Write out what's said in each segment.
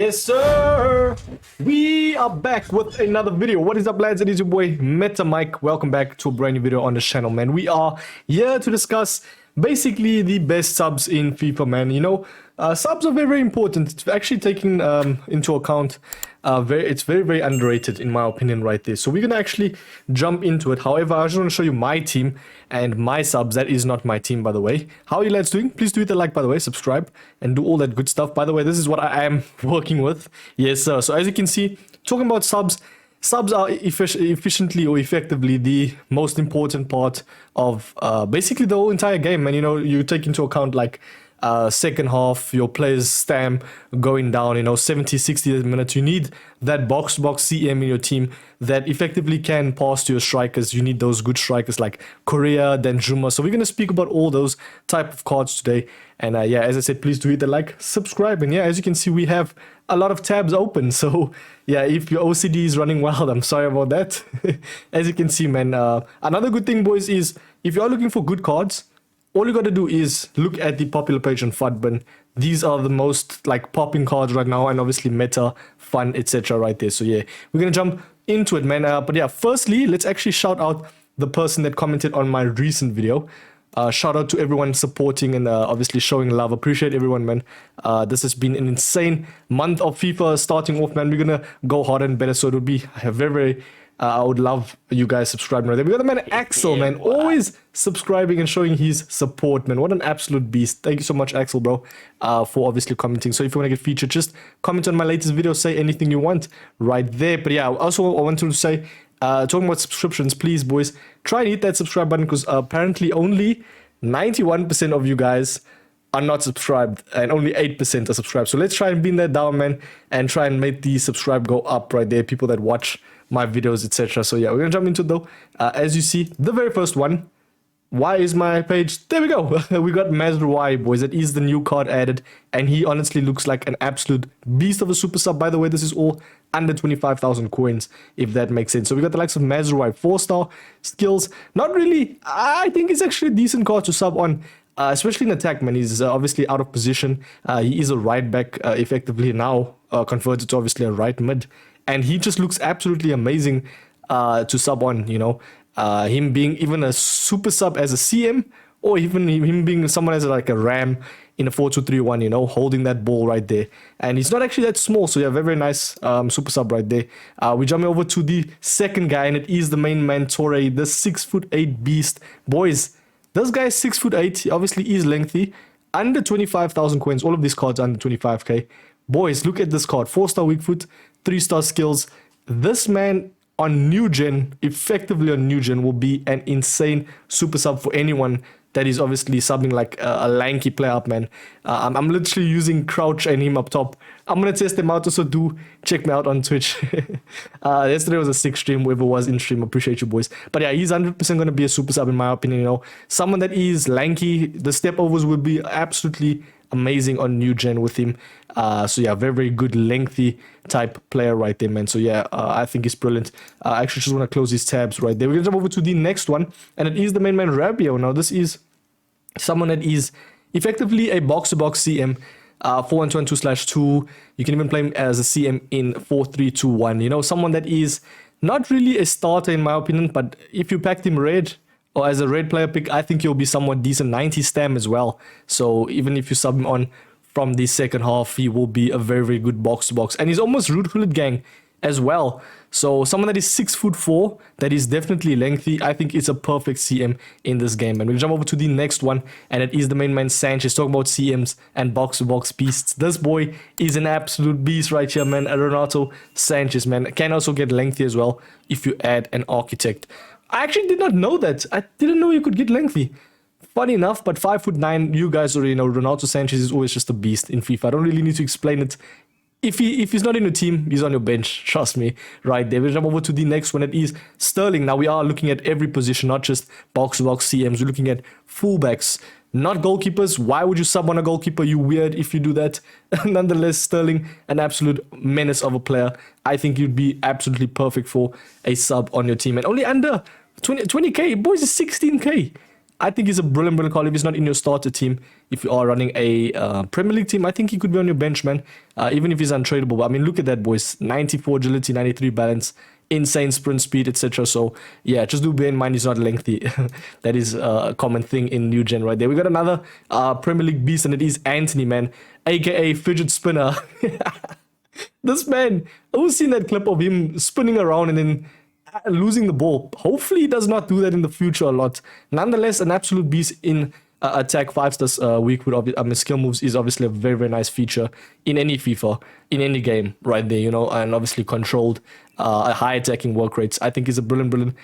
Yes, sir. We are back with another video. What is up, lads? It is your boy MetaMike. Welcome back to a brand new video on the channel, man. We are here to discuss basically the best subs in FIFA, man. You know, subs are very, very important. It's actually taking into account. It's very, very underrated in my opinion right there. So we're gonna actually jump into it. However, I just want to show you my team and my subs. That is not my team, by the way. How are you lads doing? Please do hit the like, by the way, subscribe, and do all that good stuff. By the way, this is what I am working with. Yes, sir. So as you can see, talking about subs. Subs are efficiently or effectively the most important part of basically the whole entire game. And you know, you take into account like second half, your players stam going down, you know, 70, 60 minutes. You need that box-to-box CM in your team that effectively can pass to your strikers. You need those good strikers like Korea, then Juma. So we're going to speak about all those type of cards today. And yeah, as I said, please do hit the like, subscribe. And yeah, as you can see, we have a lot of tabs open. So yeah, if your OCD is running wild, I'm sorry about that. As you can see, man, another good thing, boys, is if you're looking for good cards, all you got to do is look at the popular page on FUTBin. These are the most like popping cards right now, and obviously meta, fun, etc. right there. So yeah, we're gonna jump into it, man. But yeah, firstly, let's actually shout out the person that commented on my recent video. Shout out to everyone supporting and obviously showing love. Appreciate everyone, man. This has been an insane month of FIFA starting off, man. We're gonna go harder and better, so it would be very, very I would love you guys subscribing right there. We got the man Axel, man, always subscribing and showing his support, man. What an absolute beast. Thank you so much, Axel, bro, for obviously commenting. So if you want to get featured, just comment on my latest video, say anything you want right there. But yeah, also I wanted to say, talking about subscriptions, please, boys, try and hit that subscribe button, because apparently only 91% of you guys are not subscribed and only 8% are subscribed. So let's try and bring that down, man, and try and make the subscribe go up right there, people that watch my videos, etc. So yeah, we're gonna jump into it though. As you see, the very first one, why is my page? There we go. We got Mazraoui, boys. That is the new card added, and he honestly looks like an absolute beast of a super sub. By the way, this is all under 25,000 coins, if that makes sense. So we got the likes of Mazraoui, 4-star skills. Not really. I think it's actually a decent card to sub on. Especially in attack, man. He's obviously out of position. He is a right back, effectively now converted to obviously a right mid. And he just looks absolutely amazing to sub on, you know. Him being even a super sub as a CM, or even him being someone as like a RAM in a 4-2-3-1, you know, holding that ball right there. And he's not actually that small, so yeah, very, very nice super sub right there. We jump over to the second guy, and it is the main man, Torre, the 6'8" beast. Boys, this guy is 6'8". He obviously is lengthy. Under 25,000 coins. All of these cards are under 25k. Boys, look at this card. 4-star weak foot, 3-star skills. This man on new gen, effectively on new gen, will be an insane super sub for anyone that is obviously subbing like a lanky player up, man. I'm literally using Crouch and him up top. I'm going to test them out, also do check me out on Twitch. Yesterday was a sick stream, whoever was in stream, appreciate you, boys. But yeah, he's 100% going to be a super sub in my opinion, you know. Someone that is lanky, the step overs will be absolutely amazing on new gen with him. So yeah, very, very good lengthy type player right there, man. So yeah, I think he's brilliant. I actually just want to close these tabs right there. We're gonna jump over to the next one, and it is the main man Rabiot. Now this is someone that is effectively a box-to-box CM, 4-1-2/2. You can even play him as a CM in 4-3-2-1. You know, someone that is not really a starter in my opinion, but if you packed him red, or as a red player pick, I think he'll be somewhat decent. 90 stam as well. So even if you sub him on from the second half, he will be a very, very good box-to-box. And he's almost root hooded gang as well. So someone that is 6'4", that is definitely lengthy. I think it's a perfect CM in this game. And we'll jump over to the next one, and it is the main man Sanchez. Talking about CMs and box-to-box beasts. This boy is an absolute beast right here, man. Renato Sanchez, man. Can also get lengthy as well if you add an architect. I actually did not know that. I didn't know you could get lengthy. Funny enough, but 5'9", you guys already know Renato Sanchez is always just a beast in FIFA. I don't really need to explain it. If he's not in your team, he's on your bench. Trust me. Right there. We'll jump over to the next one. It is Sterling. Now we are looking at every position, not just box-to-box CMs. We're looking at fullbacks, not goalkeepers. Why would you sub on a goalkeeper? You weird if you do that. Nonetheless, Sterling, an absolute menace of a player. I think you'd be absolutely perfect for a sub on your team. And only under 20k. Boys, is 16k. I think he's a brilliant call. If he's not in your starter team, if you are running a Premier League team, I think he could be on your bench, man. Even if he's untradeable. But I mean, look at that, boys. 94 agility, 93 balance, insane sprint speed, etc. So yeah, just do bear in mind he's not lengthy. That is a common thing in new gen right there. We got another Premier League beast, and it is Anthony, man, aka fidget spinner. This man, I've seen that clip of him spinning around and then losing the ball. Hopefully he does not do that in the future a lot. Nonetheless, an absolute beast in attack 5 stars weak with skill moves is obviously a very nice feature in any FIFA, in any game right there, you know, and obviously controlled high attacking work rates. I think is a brilliant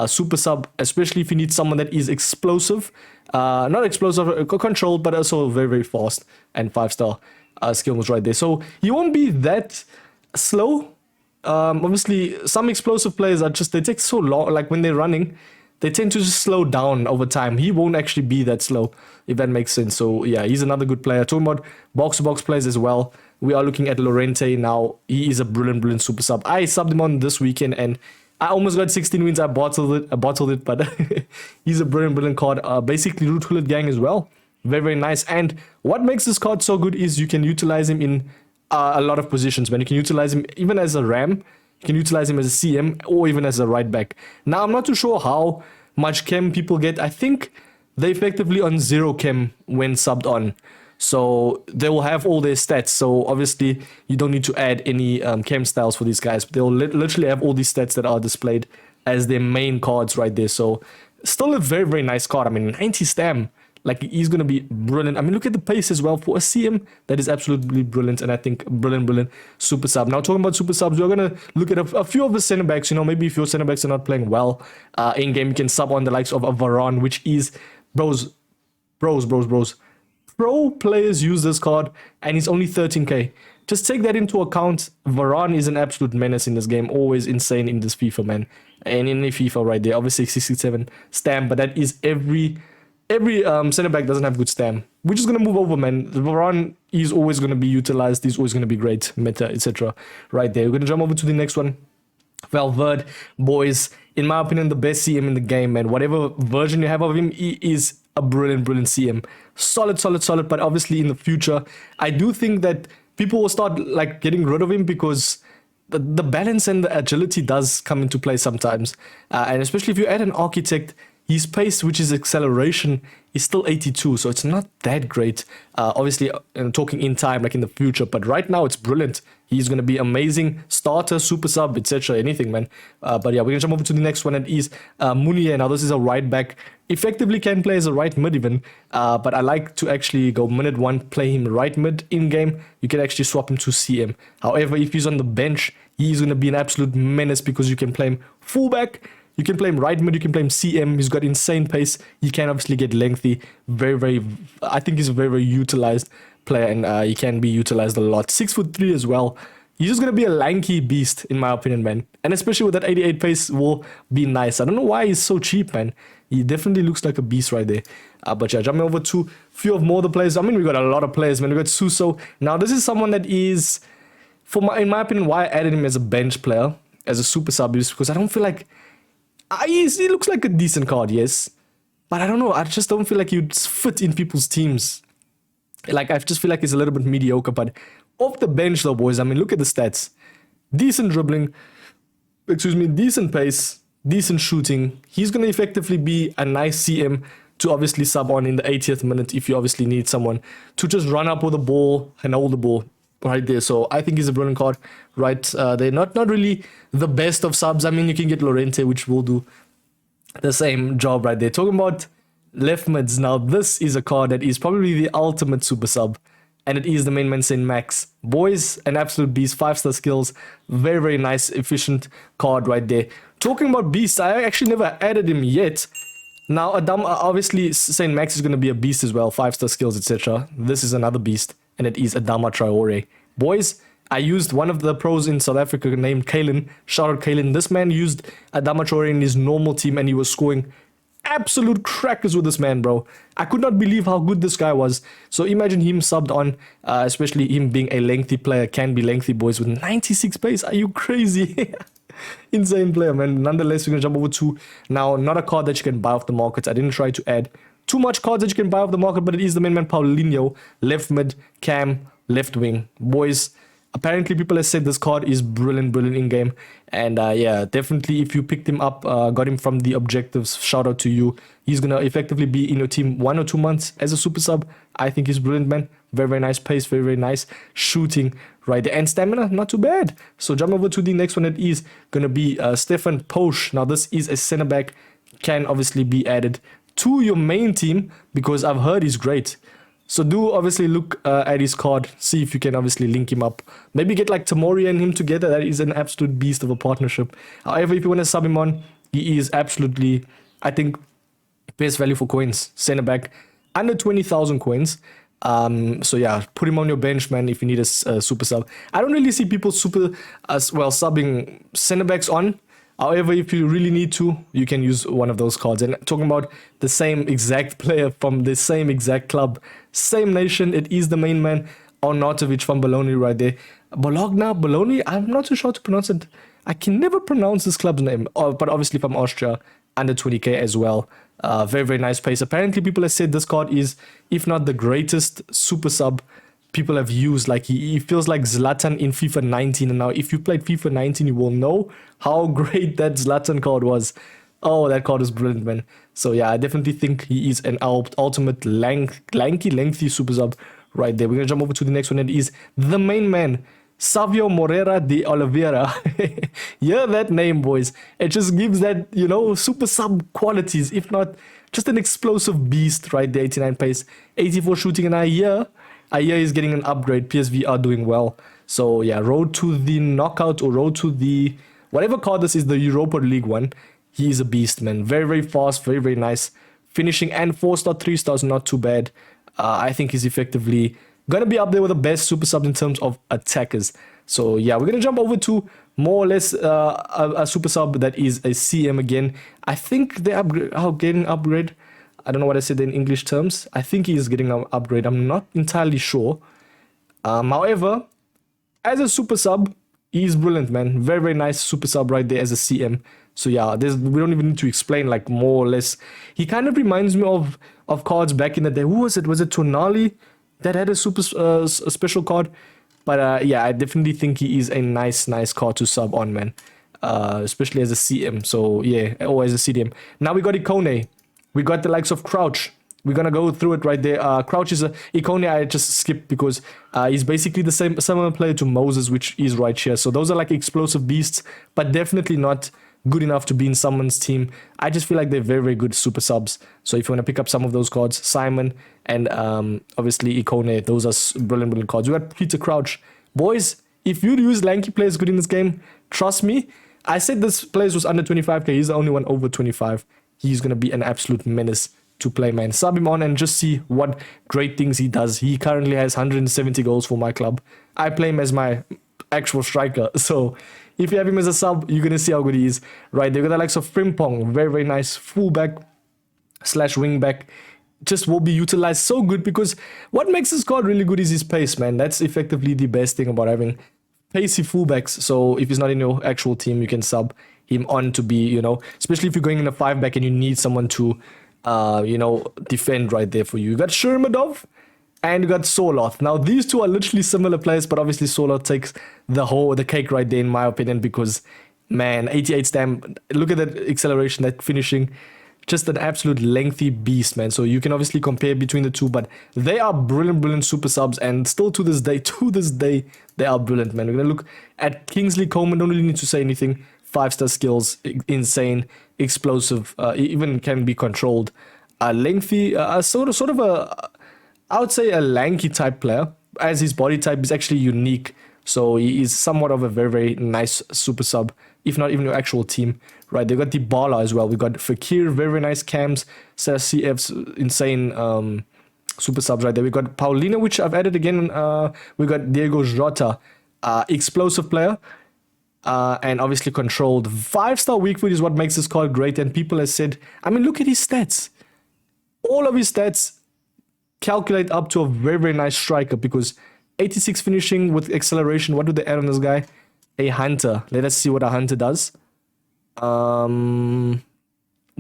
super sub, especially if you need someone that is explosive, not explosive, controlled, but also very fast and 5-star skill moves right there. So he won't be that slow. Obviously some explosive players are just, they take so long, like when they're running, they tend to just slow down over time. He won't actually be that slow, if that makes sense. So yeah, he's another good player. Talking about box-to-box players as well, we are looking at Lorente now. He is a brilliant super sub. I subbed him on this weekend and I almost got 16 wins. I bottled it, but he's a brilliant card. Basically root hullet gang as well. Very nice. And what makes this card so good is you can utilize him in a lot of positions, man. You can utilize him even as a ram, you can utilize him as a CM, or even as a right back. Now, I'm not too sure how much chem people get. I think they're effectively on 0 chem when subbed on. So they will have all their stats. So obviously, you don't need to add any chem styles for these guys. They'll literally have all these stats that are displayed as their main cards right there. So still a very nice card. I mean, 90 stam. Like, he's going to be brilliant. I mean, look at the pace as well for a CM. That is absolutely brilliant. And I think brilliant super sub. Now, talking about super subs, we're going to look at a few of the center backs. You know, maybe if your center backs are not playing well in game, you can sub on the likes of a Varane, which is, bros. Pro players use this card, and he's only 13k. Just take that into account. Varane is an absolute menace in this game. Always insane in this FIFA, man. And in the FIFA right there. Obviously, 67 stamp, but that is every center back doesn't have good stam. We're just gonna move over, man. Varane is always gonna be utilized. He's always gonna be great, meta, etc. Right there. We're gonna jump over to the next one. Valverde, boys. In my opinion, the best CM in the game, man. Whatever version you have of him, he is a brilliant CM. Solid. But obviously, in the future, I do think that people will start like getting rid of him because the balance and the agility does come into play sometimes, and especially if you add an architect. His pace, which is acceleration, is still 82, so it's not that great. Obviously, I'm talking in time, like in the future, but right now it's brilliant. He's going to be amazing starter, super sub, etc. Anything, man. But yeah, we're going to jump over to the next one, and is Munier. Now, this is a right back. Effectively can play as a right mid even, but I like to actually go minute 1, play him right mid in-game. You can actually swap him to CM. However, if he's on the bench, he's going to be an absolute menace because you can play him fullback. You can play him right mid, you can play him CM. He's got insane pace. He can obviously get lengthy. I think he's a very utilized player, and he can be utilized a lot. 6'3" as well. He's just going to be a lanky beast, in my opinion, man. And especially with that 88 pace will be nice. I don't know why he's so cheap, man. He definitely looks like a beast right there. But yeah, jumping over to a few of more of the players. I mean, we got a lot of players, man. We got Suso. Now, this is someone that is, in my opinion, why I added him as a bench player, as a super sub, is because I don't feel like, he looks like a decent card, yes. But I don't know. I just don't feel like he'd fit in people's teams. Like, I just feel like he's a little bit mediocre. But off the bench, though, boys, I mean, look at the stats. Decent dribbling. Decent pace. Decent shooting. He's going to effectively be a nice CM to obviously sub on in the 80th minute if you obviously need someone to just run up with the ball and hold the ball. Right there, so I think he's a brilliant card. Right, they're not really the best of subs. I mean, you can get Lorente, which will do the same job right there. Talking about left mids now, this is a card that is probably the ultimate super sub, and it is the main man Saint Max. Boys, an absolute beast, 5-star skills, very nice, efficient card right there. Talking about beasts, I actually never added him yet. Now, obviously Saint Max is going to be a beast as well, 5-star skills, etc. This is another beast. And it is Adama Traore. Boys, I used one of the pros in South Africa named Kalen. Shout out Kalen. This man used Adama Traore in his normal team and he was scoring absolute crackers with this man, bro. I could not believe how good this guy was. So imagine him subbed on, especially him being a lengthy player. Can be lengthy, boys, with 96 pace. Are you crazy? Insane player, man. Nonetheless, we're going to jump over to now, not a card that you can buy off the markets. I didn't try to add too much cards that you can buy off the market, but it is the main man Paulinho, left mid, cam, left wing. Boys, apparently people have said this card is brilliant in game. And yeah, definitely if you picked him up, got him from the objectives, shout out to you. He's gonna effectively be in your team 1 or 2 months as a super sub. I think he's brilliant, man. Very nice pace, very nice shooting right there. And stamina, not too bad. So jump over to the next one. That is gonna be Stefan Posch. Now this is a center back, can obviously be added to your main team because I've heard he's great. So do obviously look at his card, see if you can obviously link him up. Maybe get like Tamori and him together. That is an absolute beast of a partnership. However, if you want to sub him on, he is absolutely, I think, best value for coins. Center back, under 20,000 coins. So yeah, put him on your bench, man, if you need a super sub. I don't really see people subbing center backs on. However, if you really need to, you can use one of those cards. And talking about the same exact player from the same exact club, same nation, it is the main man, Arnautovic from Bologna right there. Bologna, I'm not too sure how to pronounce it. I can never pronounce this club's name, but obviously from Austria, under 20k as well. Very nice pace. Apparently, people have said this card is, if not the greatest super sub people have used. Like he feels like Zlatan in FIFA 19. And now if you played FIFA 19, you will know how great that Zlatan card was. Oh, that card is brilliant, man. So yeah, I definitely think he is an ultimate lengthy super sub right there. We're going to jump over to the next one. It is the main man, Savio Moreira de Oliveira. Yeah, that name, boys. It just gives that, you know, super sub qualities. If not, just an explosive beast right there. 89 pace, 84 shooting, and a year is getting an upgrade. PSV are doing well. So yeah, road to the knockout or road to the whatever card this is, the Europa League one. He is a beast, man. Very fast, very nice finishing, and 4-star, 3-stars, not too bad. I think he's effectively gonna be up there with the best super subs in terms of attackers. So yeah, we're gonna jump over to more or less a super sub that is a CM again. I think they are getting upgrade. I don't know what I said in English terms. I think he is getting an upgrade. I'm not entirely sure. However, as a super sub, he's brilliant, man. Very nice super sub right there as a CM. So yeah, we don't even need to explain, like, more or less. He kind of reminds me of cards back in the day. Who was it? Was it Tonali that had a super special card? But yeah, I definitely think he is a nice card to sub on, man. Especially as a CM. So yeah, or as a CDM. Now we got Ikone. We got the likes of Crouch. We're gonna go through it right there. Crouch is a Ikone. I just skipped because he's basically the similar player to Moses, which is right here. So those are like explosive beasts, but definitely not good enough to be in someone's team. I just feel like they're very good super subs. So if you want to pick up some of those cards, Simon and obviously Ikone, those are brilliant cards. We got Peter Crouch. Boys, if you use Lanky players good in this game, trust me, I said this player was under 25k. He's the only one over 25. He's going to be an absolute menace to play, man. Sub him on and just see what great things he does. He currently has 170 goals for my club. I play him as my actual striker. So if you have him as a sub, you're going to see how good he is. Right, they've got the likes of Frimpong. Very nice fullback / wingback. Just will be utilized so good because what makes this card really good is his pace, man. That's effectively the best thing about having pacey fullbacks. So if he's not in your actual team, you can sub him on to be, you know, especially if you're going in a 5-back and you need someone to, you know, defend right there for you. You got Shermadov and you got Soloth. Now, these two are literally similar players, but obviously Soloth takes the cake right there, in my opinion, because, man, 88 stamp, look at that acceleration, that finishing, just an absolute lengthy beast, man. So you can obviously compare between the two, but they are brilliant super subs, and still to this day, they are brilliant, man. We're going to look at Kingsley Coleman. Don't really need to say anything. 5-star skills, insane, explosive, even can be controlled. Lengthy, sort of a, I would say a lanky type player, as his body type is actually unique. So he is somewhat of a very nice super sub, if not even your actual team. Right, they got Dybala as well. We got Fekir, very nice cams, CF's insane super subs right there. We got Paulina, which I've added again. We got Diego Jota, explosive player. And obviously controlled. 5-star weak foot is what makes this card great. And people have said, I mean, look at his stats. All of his stats calculate up to a very nice striker because 86 finishing with acceleration. What do they add on this guy? A hunter. Let us see what a hunter does. What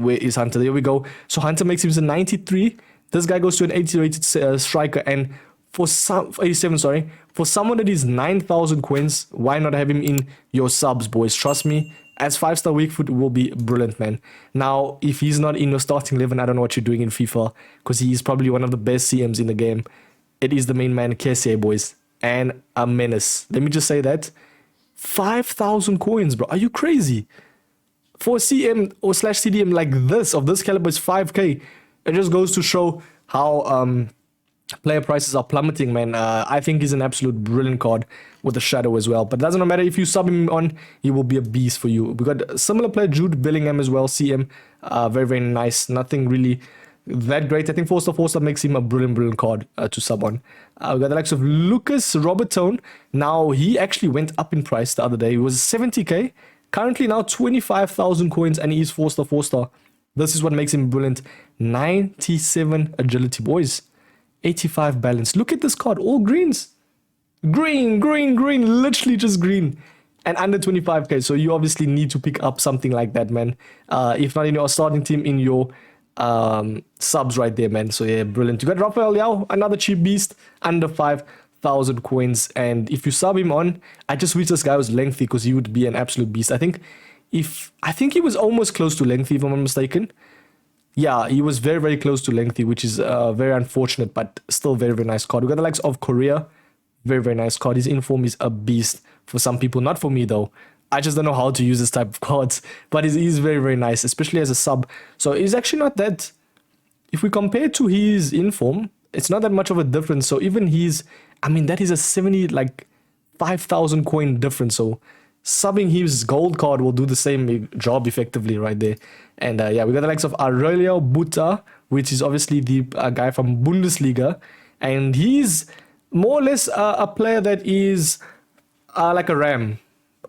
Where is Hunter? There we go. So Hunter makes him a 93. This guy goes to an 80 rated striker, and for some 87, sorry, for someone that is 9,000 coins, why not have him in your subs, boys? Trust me, as 5-star weak foot will be brilliant, man. Now, if he's not in your starting 11, I don't know what you're doing in FIFA, because he is probably one of the best CMs in the game. It is the main man, Kessie, boys, and a menace. Let me just say that 5,000 coins, bro. Are you crazy? For a CM or slash CDM like this, of this caliber, is 5k. It just goes to show how player prices are plummeting, man. I think he's an absolute brilliant card with the shadow as well. But it doesn't matter if you sub him on, he will be a beast for you. We got a similar player, Jude Bellingham as well, CM. Very, very nice. Nothing really that great. I think 4-star makes him a brilliant card to sub on. We got the likes of Lucas Robertone. Now, he actually went up in price the other day. He was 70k. Currently now 25,000 coins, and he is 4-star. This is what makes him brilliant. 97 agility, boys. 85 balance. Look at this card. All greens. Green. Literally just green. And under 25k. So you obviously need to pick up something like that, man. If not in your starting team, in your subs right there, man. So yeah, brilliant. You got Rafael Yao, another cheap beast, under 5,000 coins. And if you sub him on, I just wish this guy was lengthy, because he would be an absolute beast. I think he was almost close to lengthy, if I'm not mistaken. Yeah, he was very, very close to lengthy, which is very unfortunate, but still very, very nice card. We got the likes of Korea. Very, very nice card. His inform is a beast for some people. Not for me, though. I just don't know how to use this type of cards. But he's very, very nice, especially as a sub. So he's actually not that... If we compare to his inform, it's not that much of a difference. So even he's... I mean, that is a 70, like, 5,000 coin difference. So subbing his gold card will do the same job effectively right there. And yeah, we got the likes of Aurelio Buta, which is obviously the guy from Bundesliga. And he's more or less a player that is like a ram.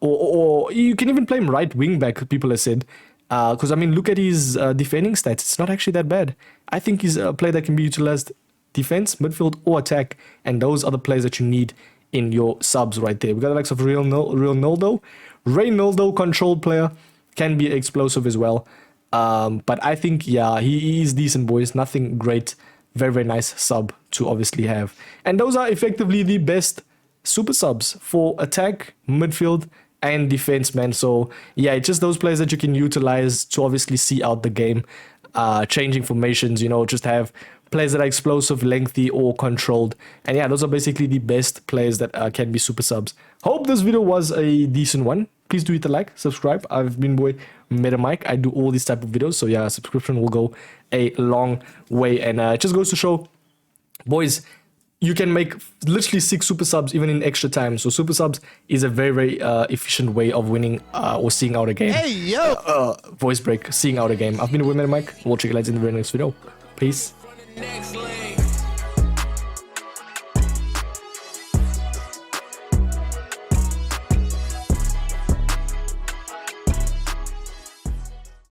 Or you can even play him right wing back, people have said. Because, I mean, look at his defending stats. It's not actually that bad. I think he's a player that can be utilized defense, midfield, or attack. And those are the players that you need in your subs right there. We got the likes of Ronaldo. Reynaldo, controlled player, can be explosive as well. But I think, yeah, he is decent, boys. Nothing great. Very, very nice sub to obviously have. And those are effectively the best super subs for attack, midfield, and defense, man. So, yeah, it's just those players that you can utilize to obviously see out the game. Changing formations, you know, just have players that are explosive, lengthy, or controlled. And yeah, those are basically the best players that can be super subs. Hope this video was a decent one. Please do hit the like, subscribe. I've been boy MetaMike. I do all these type of videos. So yeah, subscription will go a long way. And it just goes to show, boys, you can make literally 6 super subs even in extra time. So super subs is a very, very efficient way of winning or seeing out a game. Hey, yo! Voice break, seeing out a game. I've been with MetaMike. We'll check you guys in the very next video. Peace.